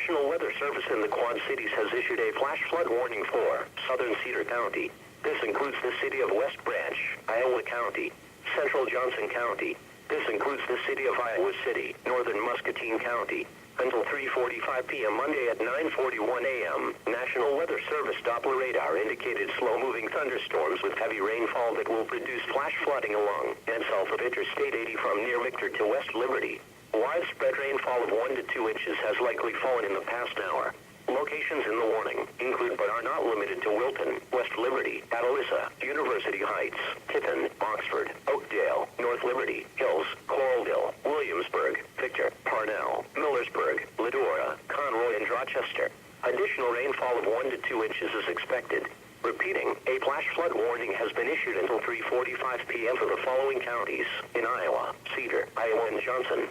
National Weather Service in the Quad Cities has issued a flash flood warning for southern Cedar County. This includes the city of West Branch, Iowa County, central Johnson County. This includes the city of Iowa City, northern Muscatine County. Until 3:45 p.m. Monday at 9:41 a.m., National Weather Service Doppler radar indicated slow-moving thunderstorms with heavy rainfall that will produce flash flooding along and south of Interstate 80 from near Victor to West Liberty. Widespread rainfall of 1 to 2 inches has likely fallen in the past hour. Locations in the warning include but are not limited to Wilton, West Liberty, Catalissa, University Heights, Tiffin, Oxford, Oakdale, North Liberty, Hills, Coralville, Williamsburg, Victor, Parnell, Millersburg, Ledora, Conroy, and Rochester. Additional rainfall of 1 to 2 inches is expected. Repeating, a flash flood warning has been issued until 3:45 p.m. for the following counties in Iowa: Cedar, Iowa, and Johnson.